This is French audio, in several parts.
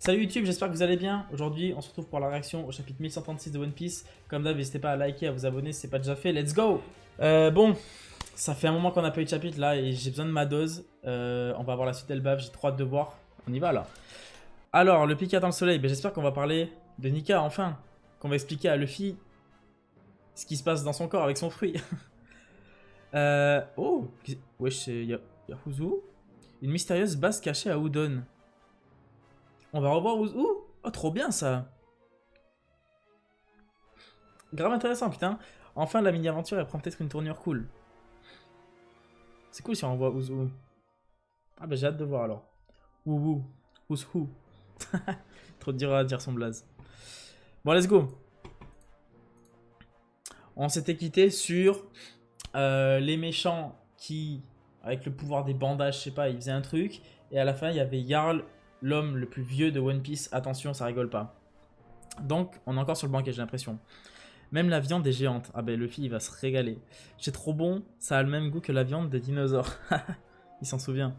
Salut YouTube, j'espère que vous allez bien. Aujourd'hui, on se retrouve pour la réaction au chapitre 1136 de One Piece. Comme d'hab, n'hésitez pas à liker, à vous abonner si ce n'est pas déjà fait. Let's go! Bon, ça fait un moment qu'on n'a pas eu de chapitre là et j'ai besoin de ma dose. On va voir la suite d'Elbaf, j'ai trop hâte de voir. On y va là. Alors, le pic attend le soleil. Ben, j'espère qu'on va parler de Nika enfin. Qu'on va expliquer à Luffy ce qui se passe dans son corps avec son fruit. Oh, wesh, c'est Yahuzu. Une mystérieuse base cachée à Udon. On va revoir Uzu. Oh, trop bien ça. Grave intéressant, putain. Enfin, la mini-aventure, elle prend peut-être une tournure cool. C'est cool si on revoit Uzu. Ah bah j'ai hâte de voir alors. Uzu. Uzu. Trop dur à dire son blaze. Bon, let's go. On s'était quitté sur les méchants qui, avec le pouvoir des bandages, je sais pas, ils faisaient un truc. Et à la fin, il y avait Jarl, l'homme le plus vieux de One Piece. Attention, ça rigole pas. Donc, on est encore sur le banquet, j'ai l'impression. Même la viande est géante. Ah ben, Luffy, il va se régaler. C'est trop bon, ça a le même goût que la viande des dinosaures. Il s'en souvient.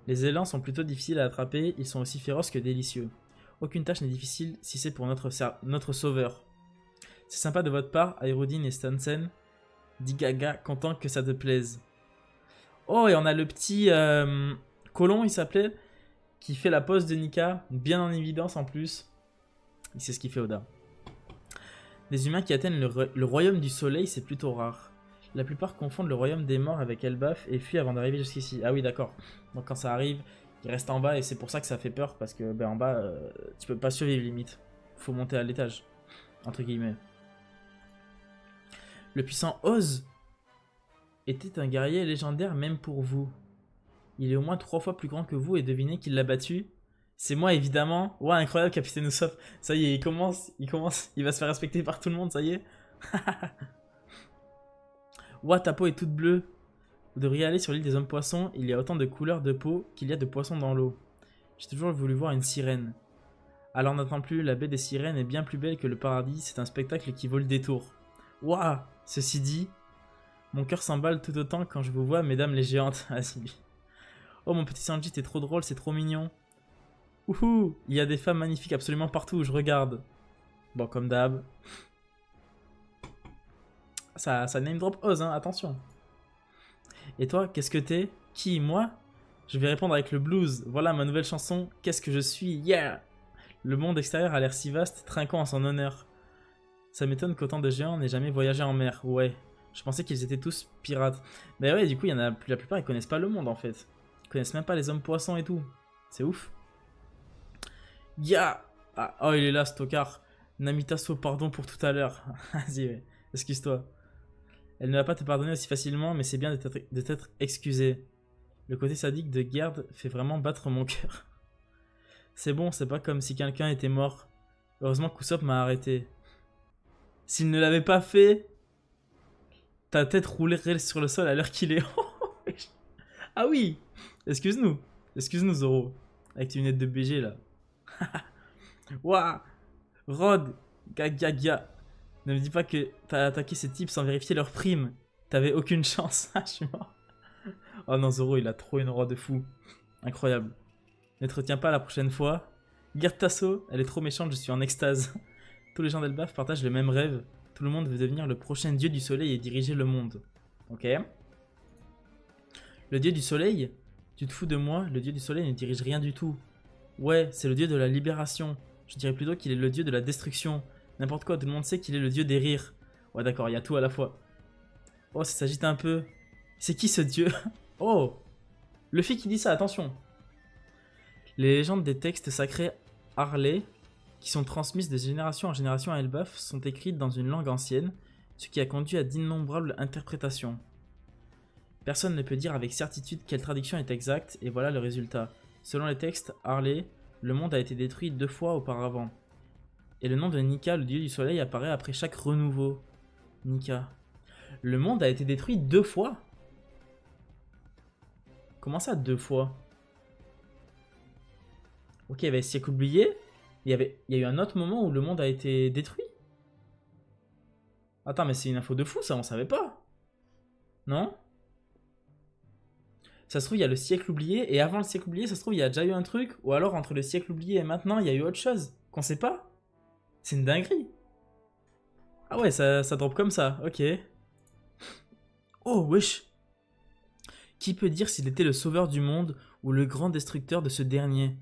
Les élans sont plutôt difficiles à attraper, ils sont aussi féroces que délicieux. Aucune tâche n'est difficile si c'est pour notre sauveur. C'est sympa de votre part, Airudin et Stansen. Dit Gaga, content que ça te plaise. Oh, et on a le petit Colon, il s'appelait, qui fait la pose de Nika, bien en évidence en plus. Il sait ce qu'il fait, Oda. Des humains qui atteignent le royaume du soleil, c'est plutôt rare. La plupart confondent le royaume des morts avec Elbaf et fuient avant d'arriver jusqu'ici. Ah oui, d'accord. Donc quand ça arrive, ils restent en bas et c'est pour ça que ça fait peur, parce que ben, en bas, tu peux pas survivre limite. Faut monter à l'étage, entre guillemets. Le puissant Oz était un guerrier légendaire même pour vous. Il est au moins 3 fois plus grand que vous et devinez qui l'a battu. C'est moi évidemment. Ouais, incroyable, Capitaine Usopp. Ça y est, il commence, il va se faire respecter par tout le monde, ça y est. Ouah, ta peau est toute bleue. Vous devriez aller sur l'île des hommes poissons, il y a autant de couleurs de peau qu'il y a de poissons dans l'eau. J'ai toujours voulu voir une sirène. Alors n'attends plus, la baie des sirènes est bien plus belle que le paradis, c'est un spectacle qui vaut le détour. Ouah, ceci dit, mon cœur s'emballe tout autant quand je vous vois, mesdames les géantes. Oh mon petit Sanji, t'es trop drôle, c'est trop mignon. Ouhou, il y a des femmes magnifiques absolument partout où je regarde. Bon, comme d'hab. Ça name drop Oz, hein, attention. Et toi, qu'est-ce que t'es? Qui, moi? Je vais répondre avec le blues. Voilà ma nouvelle chanson, Qu'est-ce que je suis? Yeah! Le monde extérieur a l'air si vaste, trinquant en son honneur. Ça m'étonne qu'autant de géants n'aient jamais voyagé en mer. Ouais, je pensais qu'ils étaient tous pirates. Mais ouais, du coup, il y en a, la plupart, ils connaissent pas le monde, en fait. Ils connaissent même pas les hommes poissons et tout. C'est ouf. Ya! Ah, oh, il est là, ce tocard. Namitaso, pardon pour tout à l'heure. Vas-y, ouais. Excuse-toi. Elle ne va pas te pardonner aussi facilement, mais c'est bien de t'être excusé. Le côté sadique de Gerd fait vraiment battre mon cœur. C'est bon, c'est pas comme si quelqu'un était mort. Heureusement qu'Usopp m'a arrêté. S'il ne l'avait pas fait, ta tête roulerait sur le sol à l'heure qu'il est. Ah oui! Excuse-nous. Excuse-nous, Zoro. Avec tes lunettes de BG, là. Ouah! Rod! Gaga! Ne me dis pas que t'as attaqué ces types sans vérifier leur prime. T'avais aucune chance. Ah, je suis mort. Oh non, Zoro, il a trop une roi de fou. Incroyable. Ne te retiens pas la prochaine fois. Garde Tasso, elle est trop méchante, je suis en extase. Tous les gens d'Elbaf partagent le même rêve. Tout le monde veut devenir le prochain dieu du soleil et diriger le monde. Ok. Le dieu du soleil? Tu te fous de moi? Le dieu du soleil ne dirige rien du tout. Ouais, c'est le dieu de la libération. Je dirais plutôt qu'il est le dieu de la destruction. N'importe quoi, tout le monde sait qu'il est le dieu des rires. Ouais, d'accord, il y a tout à la fois. Oh, ça s'agite un peu. C'est qui ce dieu? Oh! Luffy qui dit ça, attention. Les légendes des textes sacrés Harley, qui sont transmises de génération en génération à Elbaf, sont écrites dans une langue ancienne, ce qui a conduit à d'innombrables interprétations. Personne ne peut dire avec certitude quelle traduction est exacte, et voilà le résultat. Selon les textes Harley, le monde a été détruit 2 fois auparavant. Et le nom de Nika, le dieu du soleil, apparaît après chaque renouveau. Nika. Le monde a été détruit 2 fois? Comment ça 2 fois? Ok, il y avait siècle oublié. Il y a eu un autre moment où le monde a été détruit? Attends, mais c'est une info de fou, ça, on savait pas. Non? Ça se trouve, il y a le siècle oublié, et avant le siècle oublié, ça se trouve, il y a déjà eu un truc, ou alors entre le siècle oublié et maintenant, il y a eu autre chose qu'on sait pas. C'est une dinguerie. Ah ouais, ça drop comme ça, ok. Oh, wesh. Qui peut dire s'il était le sauveur du monde ou le grand destructeur de ce dernier?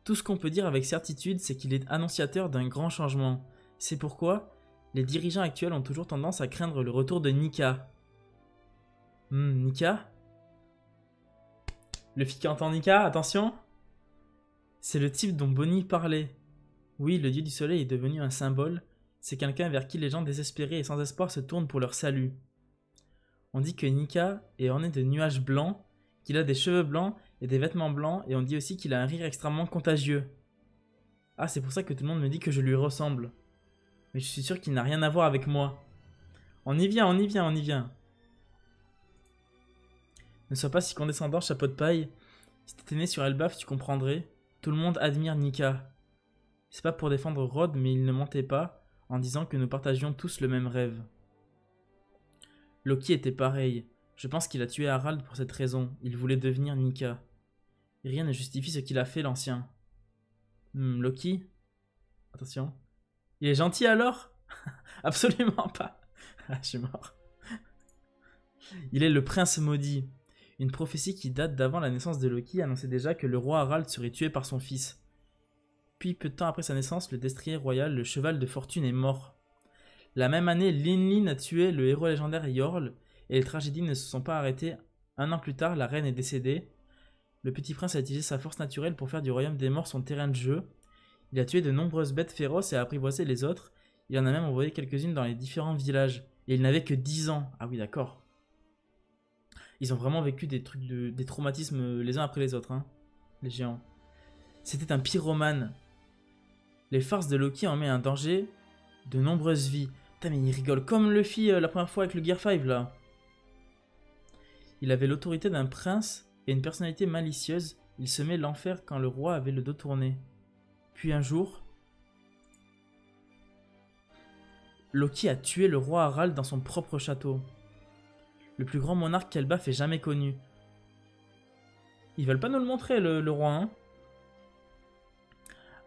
Tout ce qu'on peut dire avec certitude, c'est qu'il est annonciateur d'un grand changement. C'est pourquoi les dirigeants actuels ont toujours tendance à craindre le retour de Nika. Nika? Le fille qui entend Nika, attention. C'est le type dont Bonnie parlait. Oui, le dieu du soleil est devenu un symbole. C'est quelqu'un vers qui les gens désespérés et sans espoir se tournent pour leur salut. On dit que Nika est orné de nuages blancs, qu'il a des cheveux blancs et des vêtements blancs, et on dit aussi qu'il a un rire extrêmement contagieux. Ah, c'est pour ça que tout le monde me dit que je lui ressemble. Mais je suis sûr qu'il n'a rien à voir avec moi. On y vient, on y vient, on y vient. Ne sois pas si condescendant, chapeau de paille. Si t'étais né sur Elbaf, tu comprendrais. Tout le monde admire Nika. C'est pas pour défendre Rod, mais il ne mentait pas en disant que nous partagions tous le même rêve. Loki était pareil. Je pense qu'il a tué Harald pour cette raison. Il voulait devenir Nika. Rien ne justifie ce qu'il a fait, l'ancien. Loki? Attention. Il est gentil alors? Absolument pas. Ah, je suis mort. Il est le prince maudit. Une prophétie qui date d'avant la naissance de Loki annonçait déjà que le roi Harald serait tué par son fils. Puis, peu de temps après sa naissance, le destrier royal, le cheval de fortune, est mort. La même année, Linlin a tué le héros légendaire Jorl, et les tragédies ne se sont pas arrêtées. Un an plus tard, la reine est décédée. Le petit prince a utilisé sa force naturelle pour faire du royaume des morts son terrain de jeu. Il a tué de nombreuses bêtes féroces et a apprivoisé les autres. Il en a même envoyé quelques-unes dans les différents villages. Et il n'avait que 10 ans. Ah oui, d'accord. Ils ont vraiment vécu des trucs des traumatismes les uns après les autres, hein, les géants. C'était un pyromane. Les farces de Loki en mettent un danger de nombreuses vies. Putain, mais il rigole comme Luffy la première fois avec le Gear 5 là. Il avait l'autorité d'un prince et une personnalité malicieuse. Il semait l'enfer quand le roi avait le dos tourné. Puis un jour, Loki a tué le roi Harald dans son propre château. Le plus grand monarque qu'Elbaf ait jamais connu. Ils veulent pas nous le montrer, le roi, hein.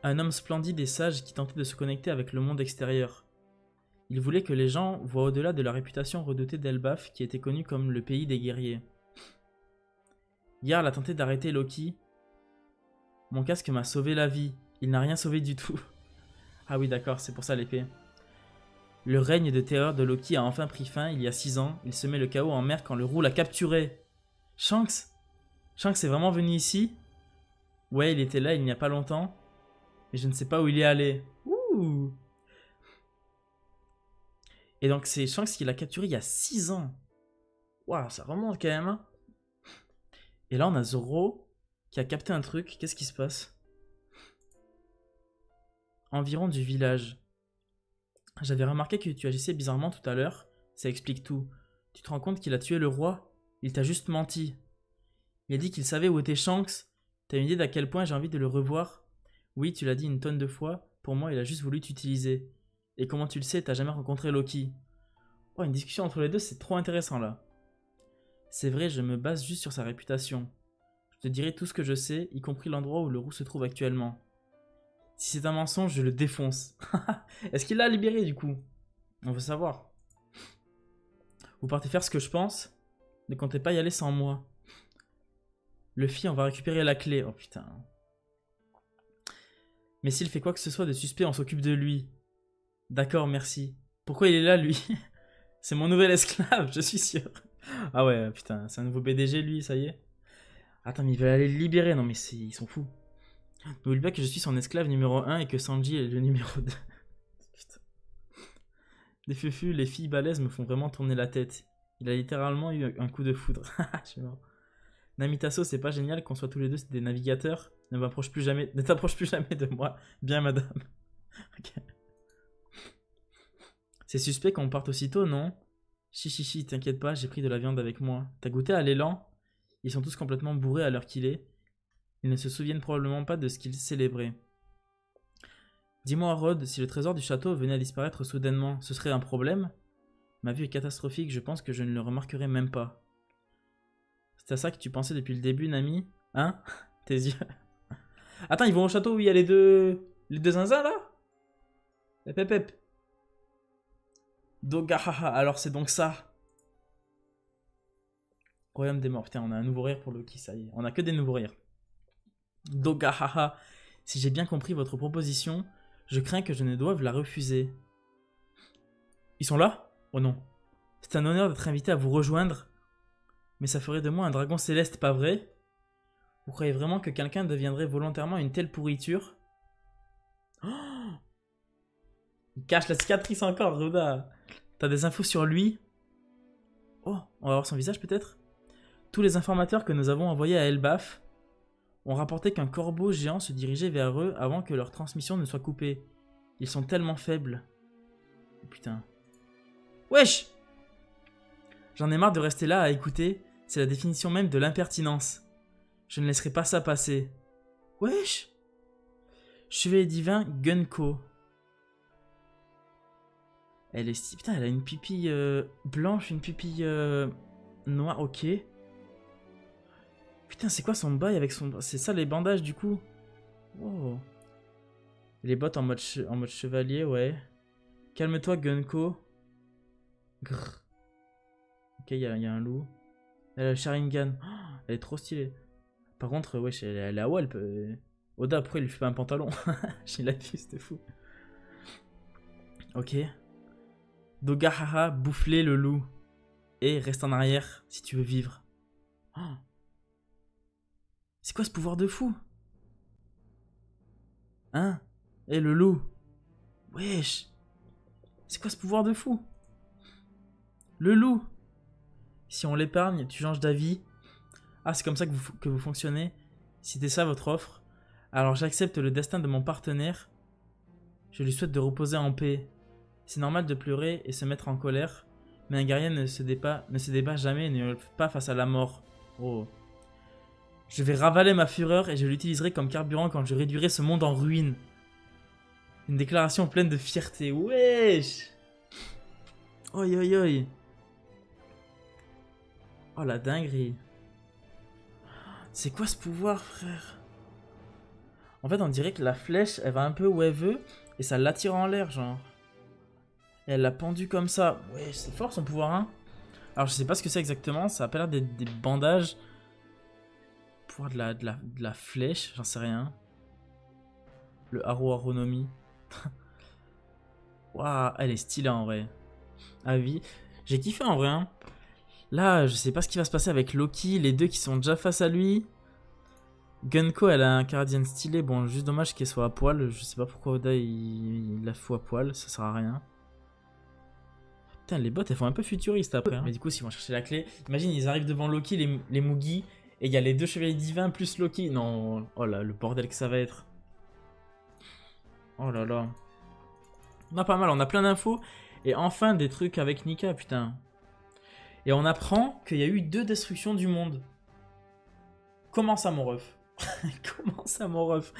Un homme splendide et sage qui tentait de se connecter avec le monde extérieur. Il voulait que les gens voient au-delà de la réputation redoutée d'Elbaf qui était connue comme le pays des guerriers. Jarl a tenté d'arrêter Loki. Mon casque m'a sauvé la vie. Il n'a rien sauvé du tout. Ah oui, d'accord, c'est pour ça l'épée. Le règne de terreur de Loki a enfin pris fin il y a 6 ans. Il semait le chaos en mer quand le roux l'a capturé. Shanks est vraiment venu ici? Ouais, il était là il n'y a pas longtemps. Mais je ne sais pas où il est allé. Ouh. Et donc c'est Shanks qui l'a capturé il y a 6 ans. Waouh, ça remonte quand même. Et là on a Zoro qui a capté un truc. Qu'est-ce qui se passe? Environ du village. J'avais remarqué que tu agissais bizarrement tout à l'heure. Ça explique tout. Tu te rends compte qu'il a tué le roi? Il t'a juste menti. Il a dit qu'il savait où était Shanks. T'as une idée d'à quel point j'ai envie de le revoir? Oui, tu l'as dit une tonne de fois. Pour moi, il a juste voulu t'utiliser. Et comment tu le sais, t'as jamais rencontré Loki? Oh, une discussion entre les deux, c'est trop intéressant là. C'est vrai, je me base juste sur sa réputation. Je te dirai tout ce que je sais, y compris l'endroit où le roux se trouve actuellement. Si c'est un mensonge, je le défonce. Est-ce qu'il l'a libéré du coup? On veut savoir. Vous partez faire ce que je pense? Ne comptez pas y aller sans moi. Luffy, on va récupérer la clé. Oh putain. Mais s'il fait quoi que ce soit de suspect, on s'occupe de lui. D'accord, merci. Pourquoi il est là, lui? C'est mon nouvel esclave, je suis sûr. Ah ouais, putain, c'est un nouveau BDG, lui, ça y est. Attends, mais ils veulent aller le libérer. Non, mais ils sont fous. N'oublie pas que je suis son esclave numéro 1 et que Sanji est le numéro 2. Putain. Des fufu, les filles balèzes me font vraiment tourner la tête. Il a littéralement eu un coup de foudre. Je suis mort. Namitaso, c'est pas génial qu'on soit tous les deux des navigateurs. Ne t'approche plus jamais de moi. Bien, madame. Ok. C'est suspect qu'on parte aussitôt, non? Chichichi, t'inquiète pas, j'ai pris de la viande avec moi. T'as goûté à l'élan? Ils sont tous complètement bourrés à l'heure qu'il est. Ils ne se souviennent probablement pas de ce qu'ils célébraient. Dis-moi, Rod, si le trésor du château venait à disparaître soudainement, ce serait un problème? Ma vue est catastrophique, je pense que je ne le remarquerai même pas. C'est à ça que tu pensais depuis le début, Nami? Hein? Tes yeux. Attends, ils vont au château où il y a les deux zinzins là? Hep hep hep. Dogahaha, alors c'est donc ça. Royaume des morts. Putain, on a un nouveau rire pour Loki, ça y est. On a que des nouveaux rires. Dogahaha. Si j'ai bien compris votre proposition, je crains que je ne doive la refuser. Ils sont là? Oh non. C'est un honneur d'être invité à vous rejoindre. Mais ça ferait de moi un dragon céleste, pas vrai? Vous croyez vraiment que quelqu'un deviendrait volontairement une telle pourriture? Oh, il cache la cicatrice encore, Ruda. T'as des infos sur lui? Oh, on va voir son visage peut-être? Tous les informateurs que nous avons envoyés à Elbaf ont rapporté qu'un corbeau géant se dirigeait vers eux avant que leur transmission ne soit coupée. Ils sont tellement faibles. Oh, putain. Wesh! J'en ai marre de rester là à écouter. C'est la définition même de l'impertinence. Je ne laisserai pas ça passer. Wesh! Chevalier divin Gunko. Elle est... Putain, elle a une pupille blanche, une pupille noire, ok. Putain, c'est quoi son bail avec son... C'est ça les bandages du coup? Wow. Les bottes en mode chevalier, ouais. Calme-toi, Gunko. Grrr. Ok, il y a un loup. Elle a le Sharingan. Oh, elle est trop stylée. Par contre, wesh, elle est à Walp. Oda, pourquoi il lui fait pas un pantalon? J'ai la vue, c'était fou. Ok. Dogahaha, bouffler le loup. Et reste en arrière si tu veux vivre. Oh. C'est quoi ce pouvoir de fou? Hein? Eh, le loup. Wesh. C'est quoi ce pouvoir de fou? Le loup. Si on l'épargne, tu changes d'avis. Ah, c'est comme ça que vous fonctionnez. Si c'était ça votre offre, alors j'accepte le destin de mon partenaire. Je lui souhaite de reposer en paix. C'est normal de pleurer et se mettre en colère, mais un guerrier ne se débat jamais et ne hurle pas face à la mort. Oh. Je vais ravaler ma fureur et je l'utiliserai comme carburant quand je réduirai ce monde en ruine. Une déclaration pleine de fierté. Wesh! Oi oi oi. Oh la dinguerie. C'est quoi ce pouvoir, frère? En fait, on dirait que la flèche, elle va un peu où elle veut et ça l'attire en l'air, genre. Et elle l'a pendu comme ça. Ouais, c'est fort son pouvoir, hein. Alors, je sais pas ce que c'est exactement. Ça a pas l'air d'être des bandages. Pouvoir de la flèche, j'en sais rien. Le Haro Aronomi. Waouh, elle est stylée en vrai. À vie. J'ai kiffé en vrai, hein. Là, je sais pas ce qui va se passer avec Loki, les deux qui sont déjà face à lui. Gunko, elle a un Cardian stylé. Bon, juste dommage qu'elle soit à poil. Je sais pas pourquoi Oda il la fout à poil, ça sert à rien. Putain, les bots elles font un peu futuriste après. Hein. Mais du coup, s'ils vont chercher la clé, imagine, ils arrivent devant Loki, les Mugi, et il y a les deux chevaliers divins plus Loki. Non, oh là, le bordel que ça va être. Oh là là. On a pas mal, on a plein d'infos. Et enfin, des trucs avec Nika, putain. Et on apprend qu'il y a eu 2 destructions du monde. Comment ça, mon ref? Comment ça, mon ref?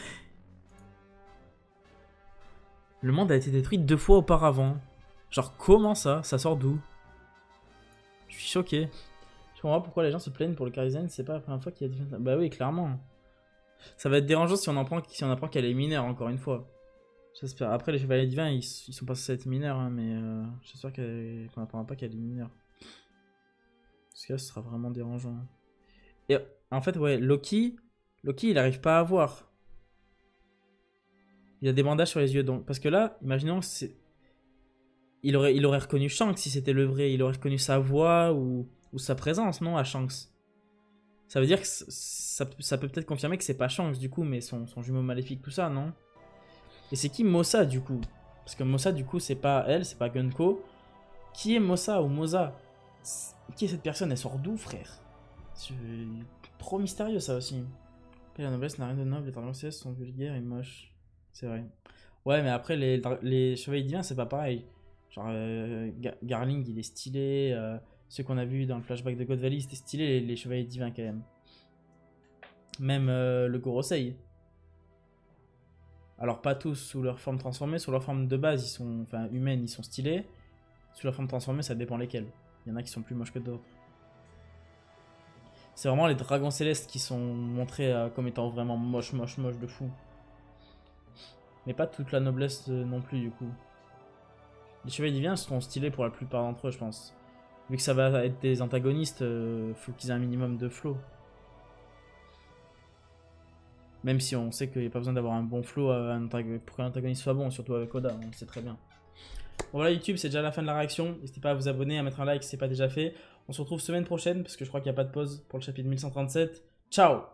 Le monde a été détruit 2 fois auparavant. Genre, comment ça? Ça sort d'où? Je suis choqué. Je comprends pas pourquoi les gens se plaignent pour le Kaizen, c'est pas la première fois qu'il y a des... Bah oui, clairement. Ça va être dérangeant si on apprend qu'elle est mineure, encore une fois. J'espère. Après, les chevaliers divins, ils sont pas censés être mineurs, hein, mais j'espère qu'on n'apprendra pas qu'elle est mineure. Parce que là, ce sera vraiment dérangeant. Et en fait, ouais, Loki, il arrive pas à voir. Il a des bandages sur les yeux, donc... Parce que là, imaginons que c'est... Il aurait reconnu Shanks si c'était le vrai. Il aurait reconnu sa voix ou sa présence, non, à Shanks. Ça veut dire que ça peut peut-être confirmer que c'est pas Shanks, du coup, mais son jumeau maléfique, tout ça, non? Et c'est qui Mossa, du coup? Parce que Mossa, du coup, c'est pas elle, c'est pas Gunko. Qui est Mossa ou Moza? Qui est cette personne? Elle sort d'où, frère? C'est trop mystérieux, ça aussi. La noblesse n'a rien de noble, les dragons célestes sont vulgaires et moches. C'est vrai. Ouais, mais après, les chevaliers divins, c'est pas pareil. Genre, Garling, il est stylé. Ceux qu'on a vus dans le flashback de God Valley, c'était stylé, les chevaliers divins, quand même. Même le Gorosei. Alors, pas tous sous leur forme transformée. Sous leur forme de base, ils sont... Enfin, humaines, ils sont stylés. Sous leur forme transformée, ça dépend lesquels. Il y en a qui sont plus moches que d'autres. C'est vraiment les dragons célestes qui sont montrés comme étant vraiment moche de fou. Mais pas toute la noblesse non plus du coup. Les chevaliers divins seront stylés pour la plupart d'entre eux, je pense. Vu que ça va être des antagonistes, faut qu'ils aient un minimum de flow. Même si on sait qu'il n'y a pas besoin d'avoir un bon flow pour qu'un antagoniste soit bon, surtout avec Oda, on le sait très bien. Bon voilà YouTube, c'est déjà la fin de la réaction. N'hésitez pas à vous abonner, à mettre un like si ce n'est pas déjà fait. On se retrouve semaine prochaine, parce que je crois qu'il n'y a pas de pause pour le chapitre 1137. Ciao!